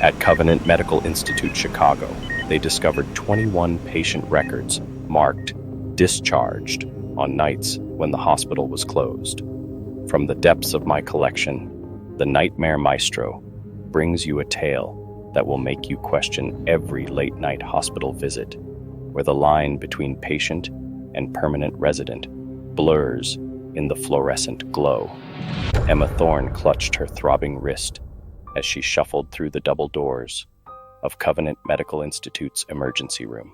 At Covenant Medical Institute, Chicago, they discovered 21 patient records marked discharged on nights when the hospital was closed. From the depths of my collection, the Nightmare Maestro brings you a tale that will make you question every late-night hospital visit, where the line between patient and permanent resident blurs in the fluorescent glow. Emma Thorne clutched her throbbing wrist as she shuffled through the double doors of Covenant Medical Institute's emergency room.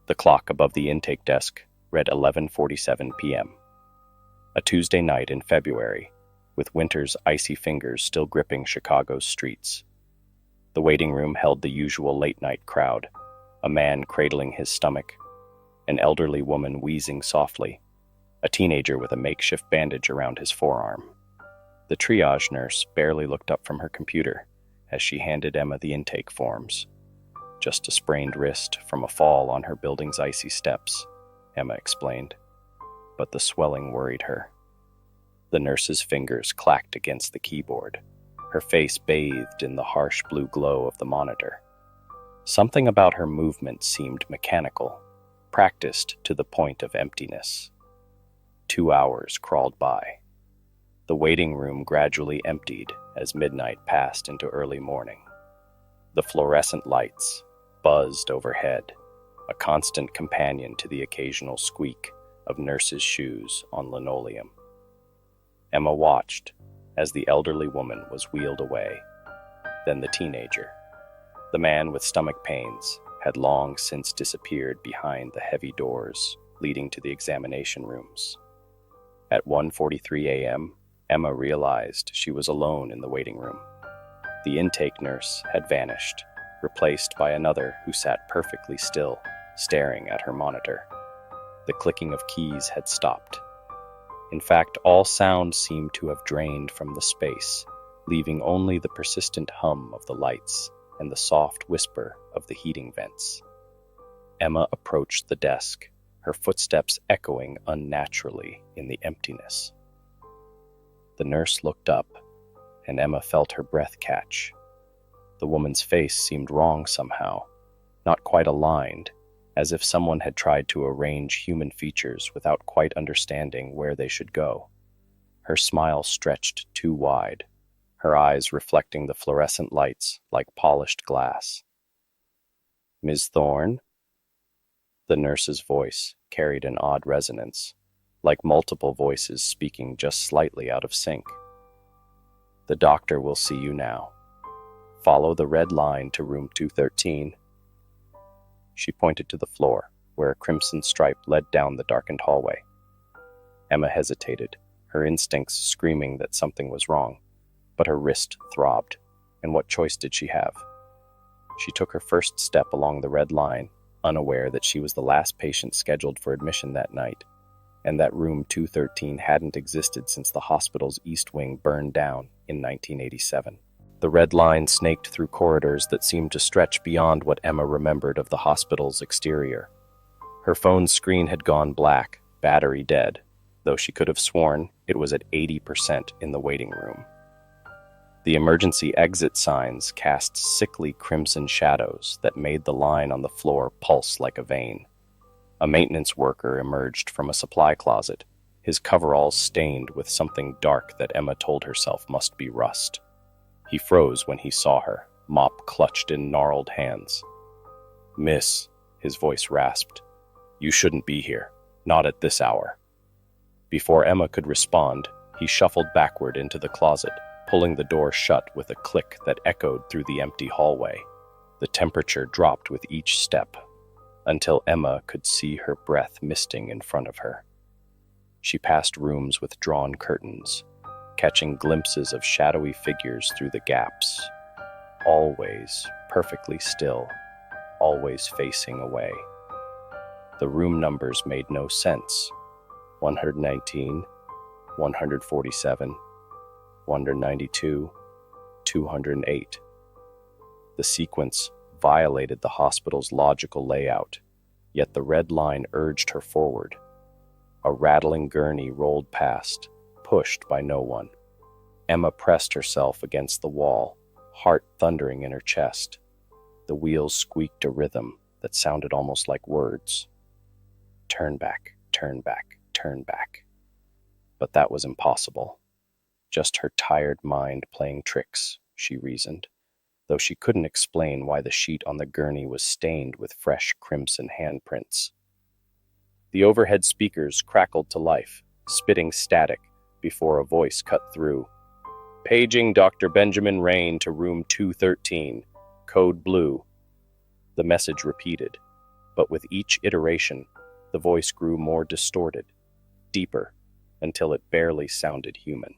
The clock above the intake desk read 11:47 p.m. A Tuesday night in February, with winter's icy fingers still gripping Chicago's streets. The waiting room held the usual late-night crowd, a man cradling his stomach, an elderly woman wheezing softly, a teenager with a makeshift bandage around his forearm. The triage nurse barely looked up from her computer as she handed Emma the intake forms. Just a sprained wrist from a fall on her building's icy steps, Emma explained, but the swelling worried her. The nurse's fingers clacked against the keyboard, her face bathed in the harsh blue glow of the monitor. Something about her movement seemed mechanical, practiced to the point of emptiness. 2 hours crawled by. The waiting room gradually emptied as midnight passed into early morning. The fluorescent lights buzzed overhead, a constant companion to the occasional squeak of nurses' shoes on linoleum. Emma watched as the elderly woman was wheeled away, then the teenager. The man with stomach pains had long since disappeared behind the heavy doors leading to the examination rooms. At 1:43 a.m., Emma realized she was alone in the waiting room. The intake nurse had vanished, replaced by another who sat perfectly still, staring at her monitor. The clicking of keys had stopped. In fact, all sound seemed to have drained from the space, leaving only the persistent hum of the lights and the soft whisper of the heating vents. Emma approached the desk, her footsteps echoing unnaturally in the emptiness. The nurse looked up, and Emma felt her breath catch. The woman's face seemed wrong somehow, not quite aligned, as if someone had tried to arrange human features without quite understanding where they should go. Her smile stretched too wide, her eyes reflecting the fluorescent lights like polished glass. "Ms. Thorne?" The nurse's voice carried an odd resonance, like multiple voices speaking just slightly out of sync. "The doctor will see you now. Follow the red line to room 213. She pointed to the floor, where a crimson stripe led down the darkened hallway. Emma hesitated, her instincts screaming that something was wrong, but her wrist throbbed, and what choice did she have? She took her first step along the red line, unaware that she was the last patient scheduled for admission that night, and that room 213 hadn't existed since the hospital's east wing burned down in 1987. The red line snaked through corridors that seemed to stretch beyond what Emma remembered of the hospital's exterior. Her phone's screen had gone black, battery dead, though she could have sworn it was at 80% in the waiting room. The emergency exit signs cast sickly crimson shadows that made the line on the floor pulse like a vein. A maintenance worker emerged from a supply closet, his coveralls stained with something dark that Emma told herself must be rust. He froze when he saw her, mop clutched in gnarled hands. "Miss," his voice rasped, "you shouldn't be here, not at this hour." Before Emma could respond, he shuffled backward into the closet, pulling the door shut with a click that echoed through the empty hallway. The temperature dropped with each step, until Emma could see her breath misting in front of her. She passed rooms with drawn curtains, catching glimpses of shadowy figures through the gaps, always perfectly still, always facing away. The room numbers made no sense. 119, 147, 192, 208. The sequence violated the hospital's logical layout, yet the red line urged her forward. A rattling gurney rolled past, pushed by no one. Emma pressed herself against the wall, heart thundering in her chest. The wheels squeaked a rhythm that sounded almost like words. Turn back, turn back, turn back. But that was impossible. Just her tired mind playing tricks, she reasoned, though she couldn't explain why the sheet on the gurney was stained with fresh crimson handprints. The overhead speakers crackled to life, spitting static before a voice cut through. Paging Dr. Benjamin Rain to room 213, code blue. The message repeated, but with each iteration, the voice grew more distorted, deeper, until it barely sounded human.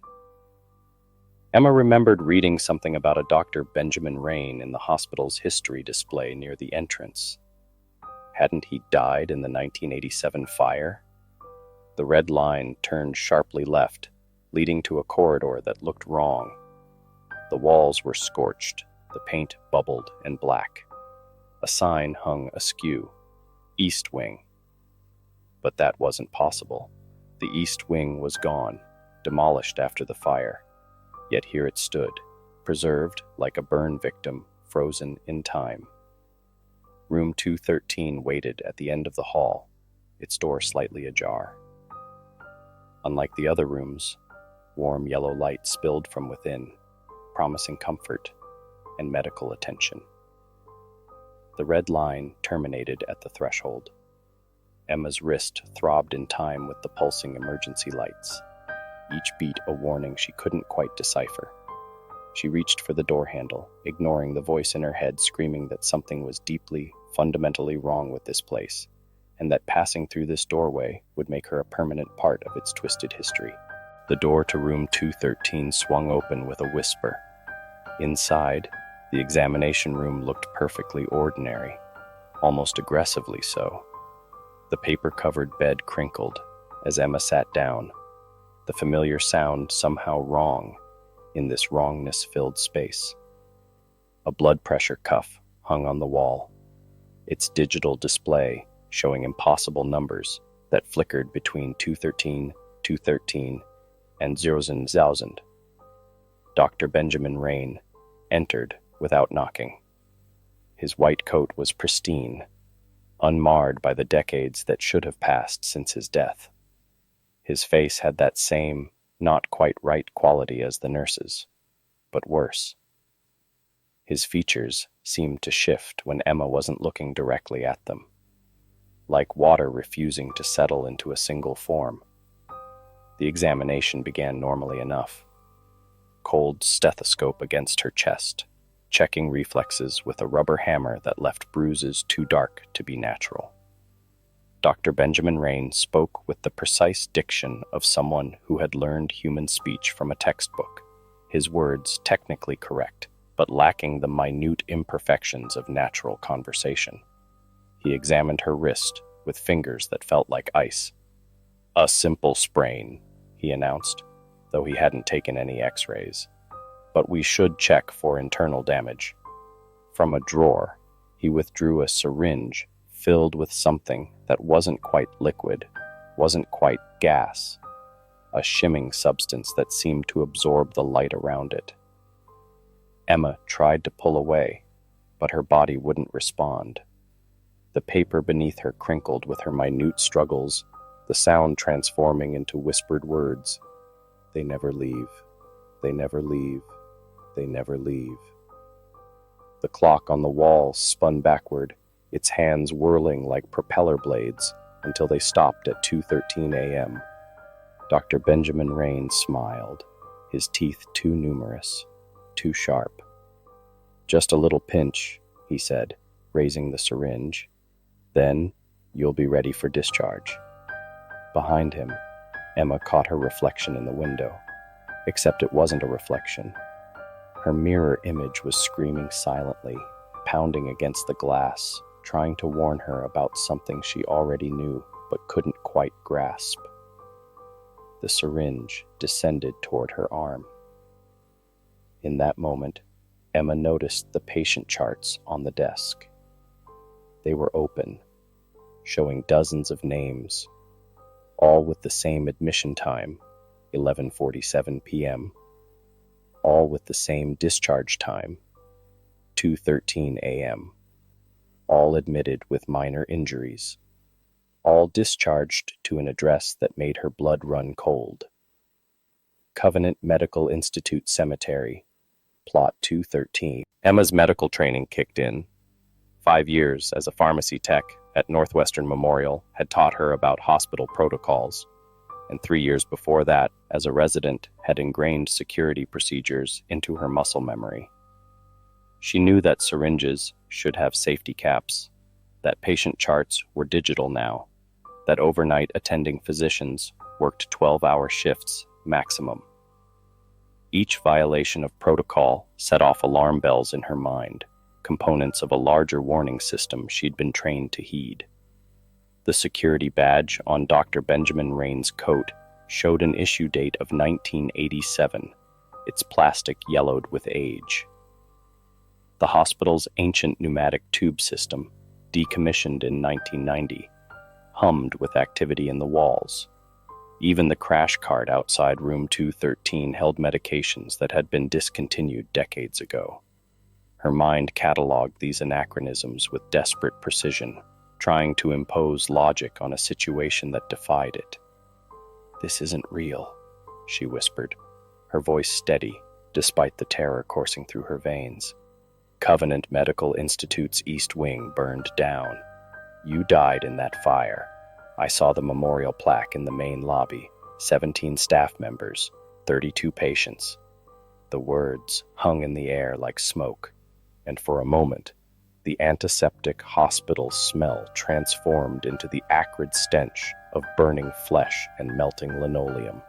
Emma remembered reading something about a Dr. Benjamin Rain in the hospital's history display near the entrance. Hadn't he died in the 1987 fire? The red line turned sharply left, leading to a corridor that looked wrong. The walls were scorched, the paint bubbled and black. A sign hung askew, East Wing. But that wasn't possible. The East Wing was gone, demolished after the fire. Yet here it stood, preserved like a burn victim, frozen in time. Room 213 waited at the end of the hall, its door slightly ajar. Unlike the other rooms, warm yellow light spilled from within, promising comfort and medical attention. The red line terminated at the threshold. Emma's wrist throbbed in time with the pulsing emergency lights, each beat a warning she couldn't quite decipher. She reached for the door handle, ignoring the voice in her head screaming that something was deeply, fundamentally wrong with this place, and that passing through this doorway would make her a permanent part of its twisted history. The door to room 213 swung open with a whisper. Inside, the examination room looked perfectly ordinary, almost aggressively so. The paper-covered bed crinkled as Emma sat down, the familiar sound somehow wrong in this wrongness-filled space. A blood pressure cuff hung on the wall, its digital display showing impossible numbers that flickered between 213, 213, and 0,000. Dr. Benjamin Rain entered without knocking. His white coat was pristine, unmarred by the decades that should have passed since his death. His face had that same, not quite right quality as the nurse's, but worse. His features seemed to shift when Emma wasn't looking directly at them, like water refusing to settle into a single form. The examination began normally enough. Cold stethoscope against her chest, checking reflexes with a rubber hammer that left bruises too dark to be natural. Dr. Benjamin Rain spoke with the precise diction of someone who had learned human speech from a textbook, his words technically correct, but lacking the minute imperfections of natural conversation. He examined her wrist with fingers that felt like ice. "A simple sprain," he announced, though he hadn't taken any x-rays. "But we should check for internal damage." From a drawer, he withdrew a syringe filled with something that wasn't quite liquid, wasn't quite gas, a shimming substance that seemed to absorb the light around it. Emma tried to pull away, but her body wouldn't respond. The paper beneath her crinkled with her minute struggles, the sound transforming into whispered words. "They never leave. They never leave. They never leave." The clock on the wall spun backward, its hands whirling like propeller blades until they stopped at 2:13 a.m. Dr. Benjamin Rain smiled, his teeth too numerous, too sharp. "Just a little pinch," he said, raising the syringe. "Then you'll be ready for discharge." Behind him, Emma caught her reflection in the window, except it wasn't a reflection. Her mirror image was screaming silently, pounding against the glass, trying to warn her about something she already knew but couldn't quite grasp. The syringe descended toward her arm. In that moment, Emma noticed the patient charts on the desk. They were open, showing dozens of names, all with the same admission time, 11:47 p.m., all with the same discharge time, 2:13 a.m. All admitted with minor injuries. All discharged to an address that made her blood run cold. Covenant Medical Institute Cemetery, Plot 213. Emma's medical training kicked in. 5 years as a pharmacy tech at Northwestern Memorial had taught her about hospital protocols, and 3 years before that, as a resident, had ingrained security procedures into her muscle memory. She knew that syringes should have safety caps, that patient charts were digital now, that overnight attending physicians worked 12-hour shifts maximum. Each violation of protocol set off alarm bells in her mind, components of a larger warning system she'd been trained to heed. The security badge on Dr. Benjamin Rain's coat showed an issue date of 1987, its plastic yellowed with age. The hospital's ancient pneumatic tube system, decommissioned in 1990, hummed with activity in the walls. Even the crash cart outside room 213 held medications that had been discontinued decades ago. Her mind cataloged these anachronisms with desperate precision, trying to impose logic on a situation that defied it. "This isn't real," she whispered, her voice steady, despite the terror coursing through her veins. "Covenant Medical Institute's East Wing burned down. You died in that fire. I saw the memorial plaque in the main lobby. 17 staff members, 32 patients." The words hung in the air like smoke, and for a moment, the antiseptic hospital smell transformed into the acrid stench of burning flesh and melting linoleum.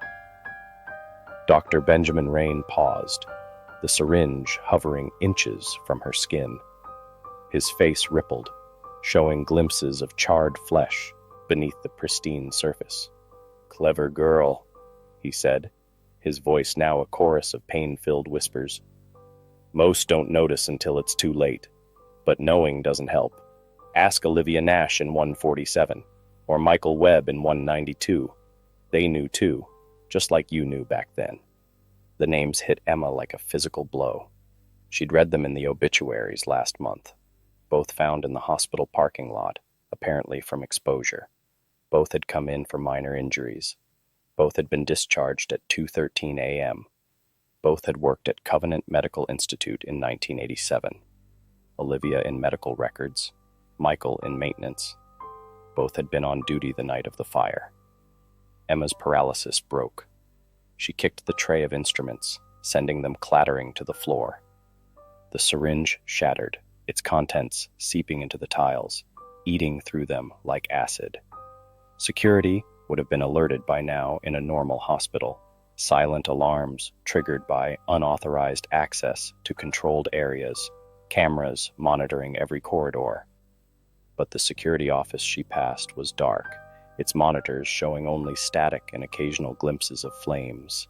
Dr. Benjamin Rain paused, the syringe hovering inches from her skin. His face rippled, showing glimpses of charred flesh beneath the pristine surface. "Clever girl," he said, his voice now a chorus of pain-filled whispers. "Most don't notice until it's too late, but knowing doesn't help. Ask Olivia Nash in 147, or Michael Webb in 192. They knew too, just like you knew back then." The names hit Emma like a physical blow. She'd read them in the obituaries last month, both found in the hospital parking lot, apparently from exposure. Both had come in for minor injuries. Both had been discharged at 2:13 a.m. Both had worked at Covenant Medical Institute in 1987. Olivia in medical records, Michael in maintenance. Both had been on duty the night of the fire. Emma's paralysis broke. She kicked the tray of instruments, sending them clattering to the floor. The syringe shattered, its contents seeping into the tiles, eating through them like acid. Security would have been alerted by now in a normal hospital, silent alarms triggered by unauthorized access to controlled areas, cameras monitoring every corridor. But the security office she passed was dark, its monitors showing only static and occasional glimpses of flames.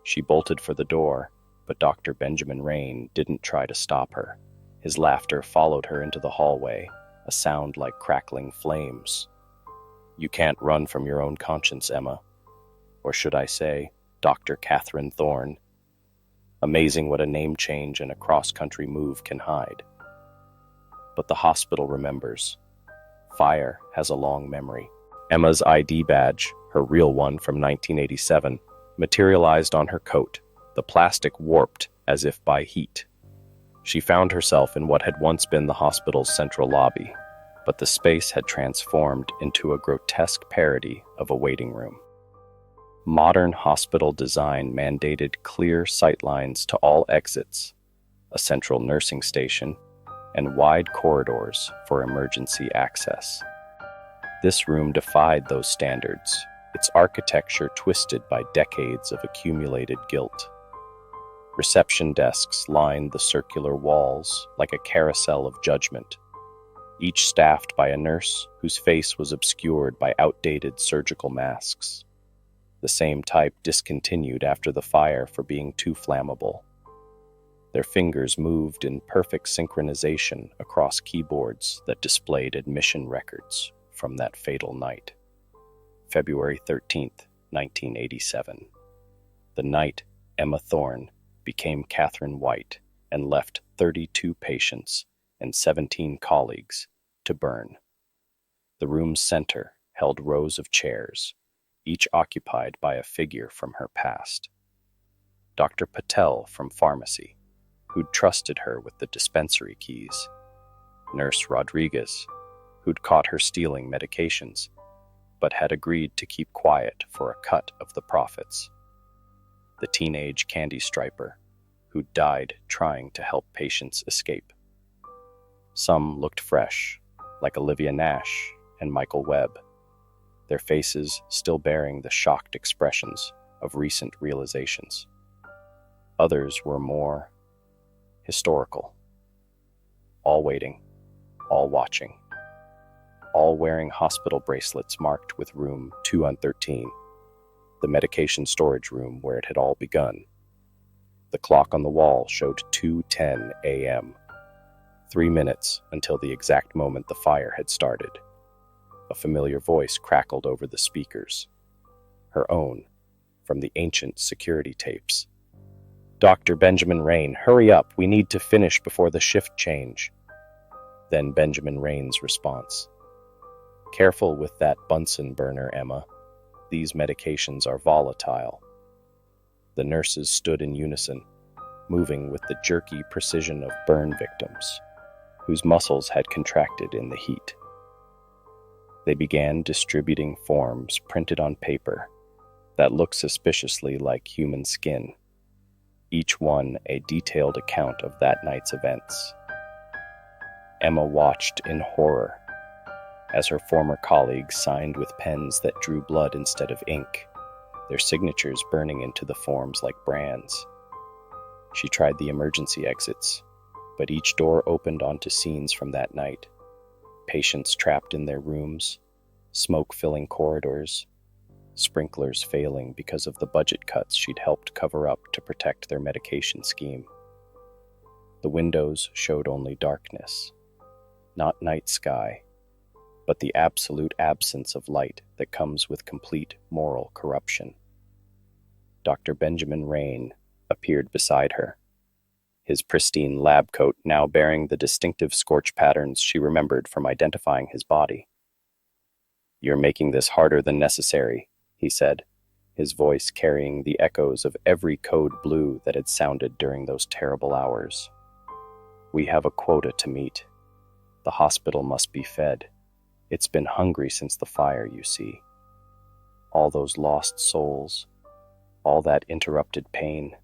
She bolted for the door, but Dr. Benjamin Rain didn't try to stop her. His laughter followed her into the hallway, a sound like crackling flames. "You can't run from your own conscience, Emma. Or should I say, Dr. Catherine Thorne. Amazing what a name change and a cross-country move can hide. But the hospital remembers. Fire has a long memory." Emma's ID badge, her real one from 1987, materialized on her coat, the plastic warped as if by heat. She found herself in what had once been the hospital's central lobby, but the space had transformed into a grotesque parody of a waiting room. Modern hospital design mandated clear sightlines to all exits, a central nursing station, and wide corridors for emergency access. This room defied those standards, its architecture twisted by decades of accumulated guilt. Reception desks lined the circular walls like a carousel of judgment, each staffed by a nurse whose face was obscured by outdated surgical masks, the same type discontinued after the fire for being too flammable. Their fingers moved in perfect synchronization across keyboards that displayed admission records from that fatal night. February 13th, 1987. The night Emma Thorne became Catherine White and left 32 patients and 17 colleagues to burn. The room's center held rows of chairs, each occupied by a figure from her past. Dr. Patel from pharmacy, who'd trusted her with the dispensary keys. Nurse Rodriguez, who'd caught her stealing medications, but had agreed to keep quiet for a cut of the profits. The teenage candy striper, who died trying to help patients escape. Some looked fresh, like Olivia Nash and Michael Webb, their faces still bearing the shocked expressions of recent realizations. Others were more historical, all waiting, all watching, all wearing hospital bracelets marked with room 213, the medication storage room where it had all begun. The clock on the wall showed 2:10 a.m., 3 minutes until the exact moment the fire had started. A familiar voice crackled over the speakers, her own, from the ancient security tapes. "Dr. Benjamin Rain, hurry up, we need to finish before the shift change." Then Benjamin Rain's response. "Careful with that Bunsen burner, Emma. These medications are volatile." The nurses stood in unison, moving with the jerky precision of burn victims, whose muscles had contracted in the heat. They began distributing forms printed on paper that looked suspiciously like human skin, each one a detailed account of that night's events. Emma watched in horror as her former colleagues signed with pens that drew blood instead of ink, their signatures burning into the forms like brands. She tried the emergency exits, but each door opened onto scenes from that night. Patients trapped in their rooms, smoke-filling corridors, sprinklers failing because of the budget cuts she'd helped cover up to protect their medication scheme. The windows showed only darkness, not night sky, but the absolute absence of light that comes with complete moral corruption. Dr. Benjamin Rain appeared beside her, his pristine lab coat now bearing the distinctive scorch patterns she remembered from identifying his body. "You're making this harder than necessary," he said, his voice carrying the echoes of every code blue that had sounded during those terrible hours. "We have a quota to meet. The hospital must be fed. It's been hungry since the fire, you see. All those lost souls, all that interrupted pain.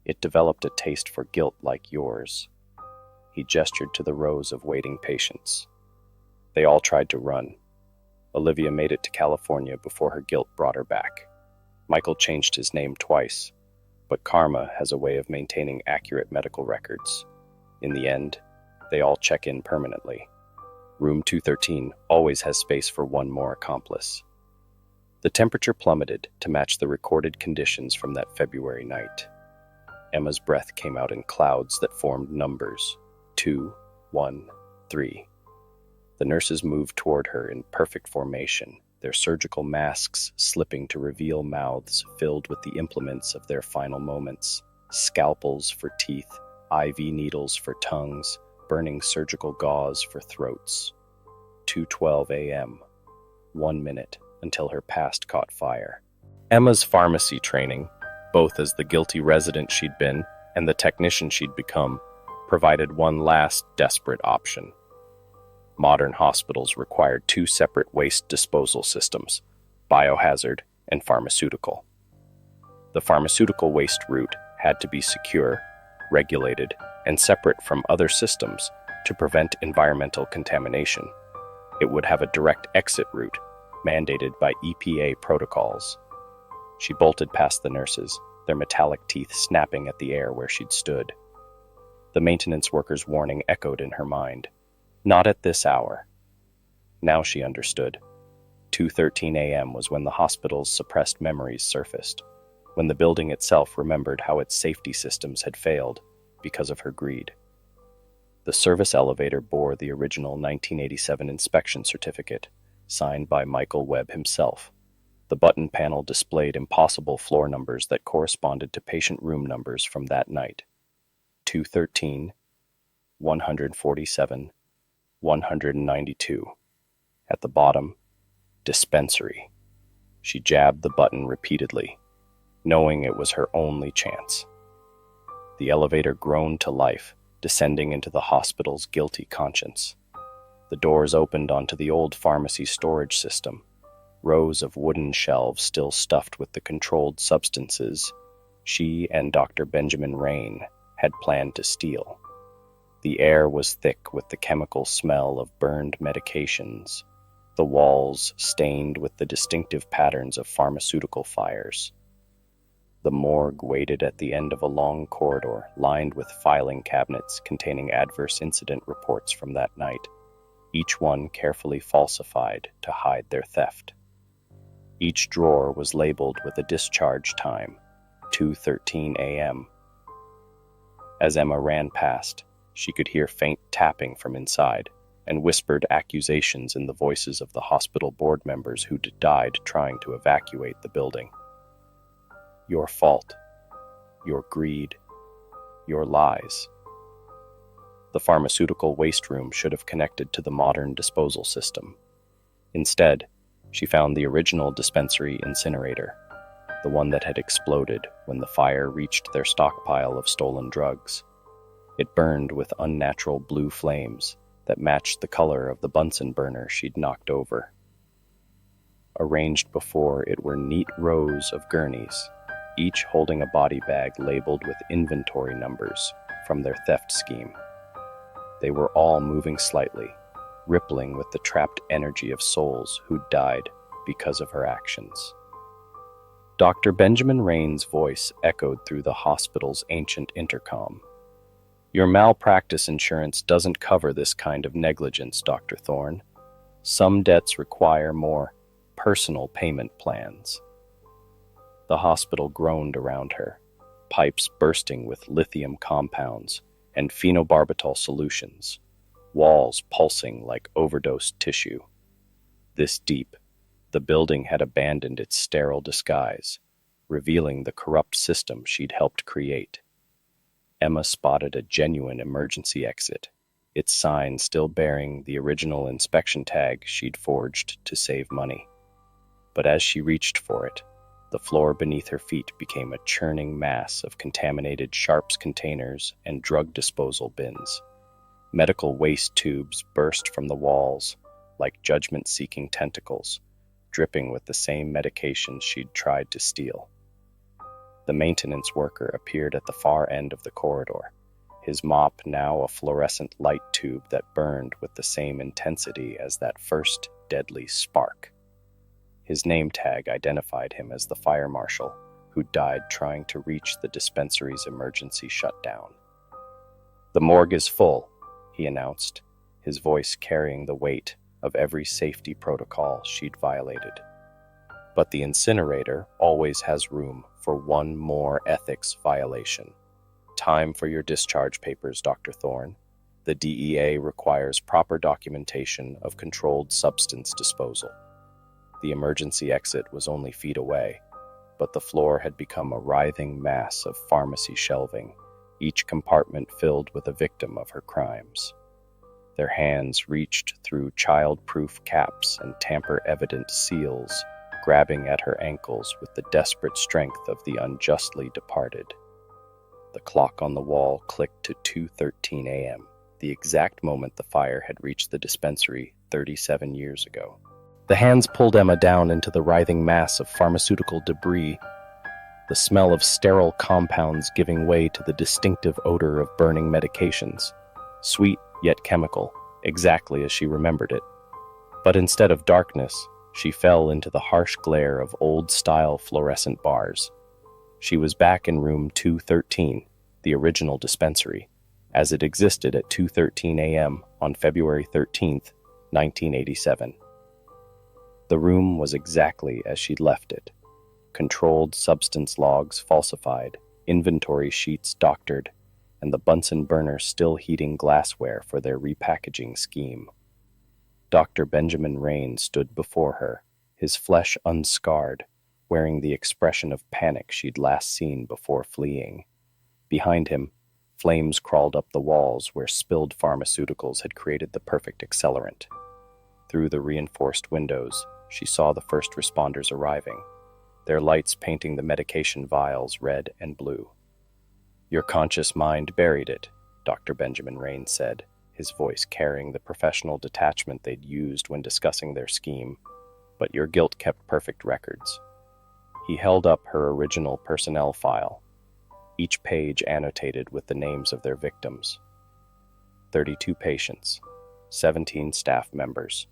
It developed a taste for guilt like yours." He gestured to the rows of waiting patients. They all tried to run. Olivia made it to California before her guilt brought her back. Michael changed his name twice, but karma has a way of maintaining accurate medical records. In the end, they all check in permanently. Room 213 always has space for one more accomplice. The temperature plummeted to match the recorded conditions from that February night. Emma's breath came out in clouds that formed numbers: 2, 1, 3. The nurses moved toward her in perfect formation, their surgical masks slipping to reveal mouths filled with the implements of their final moments: scalpels for teeth, IV needles for tongues, burning surgical gauze for throats. 2:12 a.m., 1 minute until her past caught fire. Emma's pharmacy training, both as the guilty resident she'd been and the technician she'd become, provided one last desperate option. Modern hospitals required two separate waste disposal systems: biohazard and pharmaceutical. The pharmaceutical waste route had to be secure, regulated, and separate from other systems to prevent environmental contamination. It would have a direct exit route, mandated by EPA protocols. She bolted past the nurses, their metallic teeth snapping at the air where she'd stood. The maintenance worker's warning echoed in her mind. Not at this hour. Now she understood. 2:13 a.m. was when the hospital's suppressed memories surfaced, when the building itself remembered how its safety systems had failed because of her greed. The service elevator bore the original 1987 inspection certificate, signed by Michael Webb himself. The button panel displayed impossible floor numbers that corresponded to patient room numbers from that night. 213, 147, 192. At the bottom, dispensary. She jabbed the button repeatedly, knowing it was her only chance. The elevator groaned to life, descending into the hospital's guilty conscience. The doors opened onto the old pharmacy storage system, rows of wooden shelves still stuffed with the controlled substances she and Dr. Benjamin Rain had planned to steal. The air was thick with the chemical smell of burned medications, the walls stained with the distinctive patterns of pharmaceutical fires. The morgue waited at the end of a long corridor lined with filing cabinets containing adverse incident reports from that night, each one carefully falsified to hide their theft. Each drawer was labeled with a discharge time, 2:13 a.m. As Emma ran past, she could hear faint tapping from inside and whispered accusations in the voices of the hospital board members who died trying to evacuate the building. Your fault, your greed, your lies. The pharmaceutical waste room should have connected to the modern disposal system. Instead, she found the original dispensary incinerator, the one that had exploded when the fire reached their stockpile of stolen drugs. It burned with unnatural blue flames that matched the color of the Bunsen burner she'd knocked over. Arranged before it were neat rows of gurneys, each holding a body bag labeled with inventory numbers from their theft scheme. They were all moving slightly, rippling with the trapped energy of souls who'd died because of her actions. Dr. Benjamin Rain's voice echoed through the hospital's ancient intercom. Your malpractice insurance doesn't cover this kind of negligence, Dr. Thorne. Some debts require more personal payment plans. The hospital groaned around her, pipes bursting with lithium compounds and phenobarbital solutions, walls pulsing like overdosed tissue. This deep, the building had abandoned its sterile disguise, revealing the corrupt system she'd helped create. Emma spotted a genuine emergency exit, its sign still bearing the original inspection tag she'd forged to save money. But as she reached for it, the floor beneath her feet became a churning mass of contaminated sharps containers and drug disposal bins. Medical waste tubes burst from the walls like judgment-seeking tentacles, dripping with the same medications she'd tried to steal. The maintenance worker appeared at the far end of the corridor, his mop now a fluorescent light tube that burned with the same intensity as that first deadly spark. His name tag identified him as the fire marshal who died trying to reach the dispensary's emergency shutdown. The morgue is full, he announced, his voice carrying the weight of every safety protocol she'd violated. But the incinerator always has room for one more ethics violation. Time for your discharge papers, Dr. Thorne. The DEA requires proper documentation of controlled substance disposal. The emergency exit was only feet away, but the floor had become a writhing mass of pharmacy shelving, each compartment filled with a victim of her crimes. Their hands reached through child-proof caps and tamper-evident seals, grabbing at her ankles with the desperate strength of the unjustly departed. The clock on the wall clicked to 2:13 a.m., the exact moment the fire had reached the dispensary 37 years ago. The hands pulled Emma down into the writhing mass of pharmaceutical debris, the smell of sterile compounds giving way to the distinctive odor of burning medications, sweet yet chemical, exactly as she remembered it. But instead of darkness, she fell into the harsh glare of old-style fluorescent bars. She was back in room 213, the original dispensary, as it existed at 2:13 a.m. on February 13th, 1987. The room was exactly as she'd left it. Controlled substance logs falsified, inventory sheets doctored, and the Bunsen burner still heating glassware for their repackaging scheme. Dr. Benjamin Rain stood before her, his flesh unscarred, wearing the expression of panic she'd last seen before fleeing. Behind him, Flames crawled up the walls where spilled pharmaceuticals had created the perfect accelerant. Through the reinforced windows, she saw the first responders arriving, their lights painting the medication vials red and blue. "Your conscious mind buried it," Dr. Benjamin Rain said, his voice carrying the professional detachment they'd used when discussing their scheme, "but your guilt kept perfect records." He held up her original personnel file, each page annotated with the names of their victims. 32 patients, 17 staff members,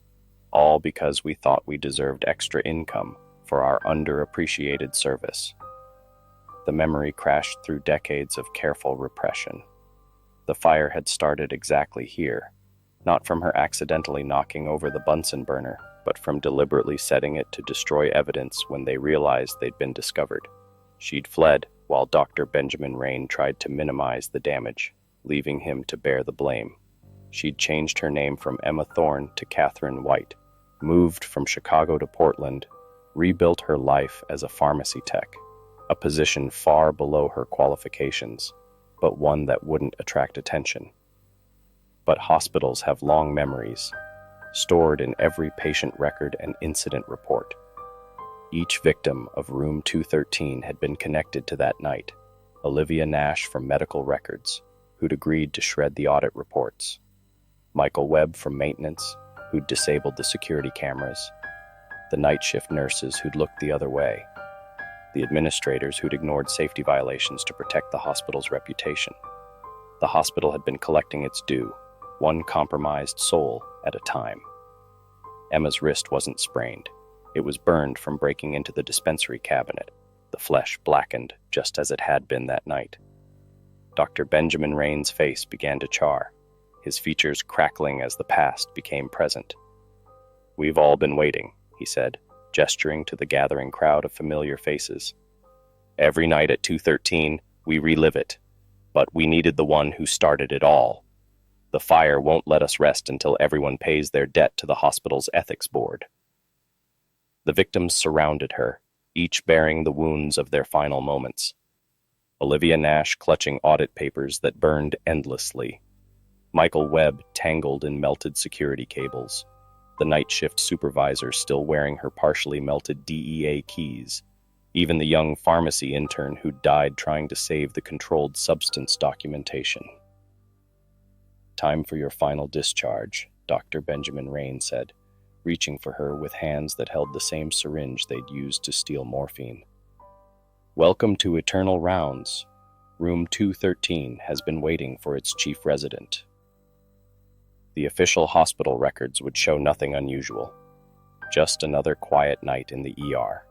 all because we thought we deserved extra income for our underappreciated service. The memory crashed through decades of careful repression. The fire had started exactly here, not from her accidentally knocking over the Bunsen burner, but from deliberately setting it to destroy evidence when they realized they'd been discovered. She'd fled while Dr. Benjamin Rain tried to minimize the damage, leaving him to bear the blame. She'd changed her name from Emma Thorne to Catherine White, moved from Chicago to Portland, rebuilt her life as a pharmacy tech, a position far below her qualifications, but one that wouldn't attract attention. But hospitals have long memories, stored in every patient record and incident report. Each victim of room 213 had been connected to that night. Olivia Nash from medical records, who'd agreed to shred the audit reports. Michael Webb from maintenance, who'd disabled the security cameras. The night shift nurses who'd looked the other way. The administrators who'd ignored safety violations to protect the hospital's reputation. The hospital had been collecting its due, one compromised soul at a time. Emma's wrist wasn't sprained. It was burned from breaking into the dispensary cabinet, the flesh blackened just as it had been that night. Dr. Benjamin Rain's face began to char, his features crackling as the past became present. "We've all been waiting," he said, gesturing to the gathering crowd of familiar faces. "Every night at 2:13, we relive it, but we needed the one who started it all. The fire won't let us rest until everyone pays their debt to the hospital's ethics board." The victims surrounded her, each bearing the wounds of their final moments. Olivia Nash clutching audit papers that burned endlessly. Michael Webb tangled in melted security cables. The night shift supervisor still wearing her partially melted DEA keys. Even the young pharmacy intern who died trying to save the controlled substance documentation. "Time for your final discharge," Dr. Benjamin Rain said, reaching for her with hands that held the same syringe they'd used to steal morphine. "Welcome to Eternal Rounds. Room 213 has been waiting for its chief resident." The official hospital records would show nothing unusual. Just another quiet night in the ER.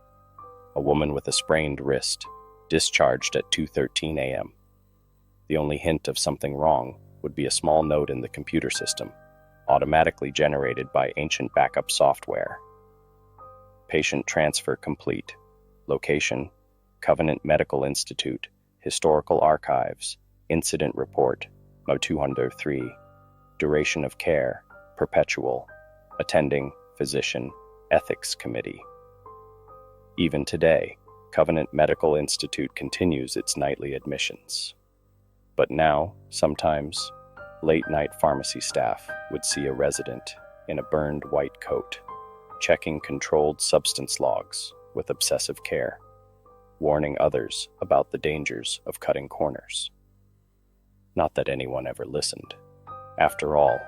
A woman with a sprained wrist, discharged at 2:13 a.m. The only hint of something wrong would be a small note in the computer system, automatically generated by ancient backup software. Patient transfer complete. Location: Covenant Medical Institute, Historical Archives, Incident Report, Mo 203. Duration of care: perpetual. Attending: Physician, Ethics Committee. Even today, Covenant Medical Institute continues its nightly admissions. But now, sometimes, late-night pharmacy staff would see a resident in a burned white coat, checking controlled substance logs with obsessive care, warning others about the dangers of cutting corners. Not that anyone ever listened. After all,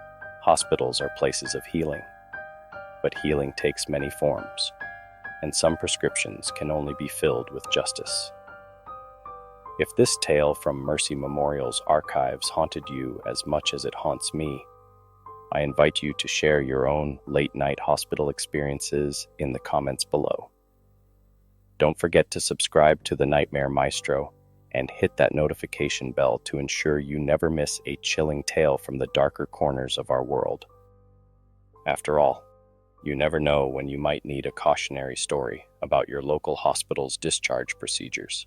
hospitals are places of healing. But healing takes many forms, and some prescriptions can only be filled with justice. If this tale from Mercy Memorial's archives haunted you as much as it haunts me, I invite you to share your own late-night hospital experiences in the comments below. Don't forget to subscribe to the Nightmare Maestro and hit that notification bell to ensure you never miss a chilling tale from the darker corners of our world. After all, you never know when you might need a cautionary story about your local hospital's discharge procedures.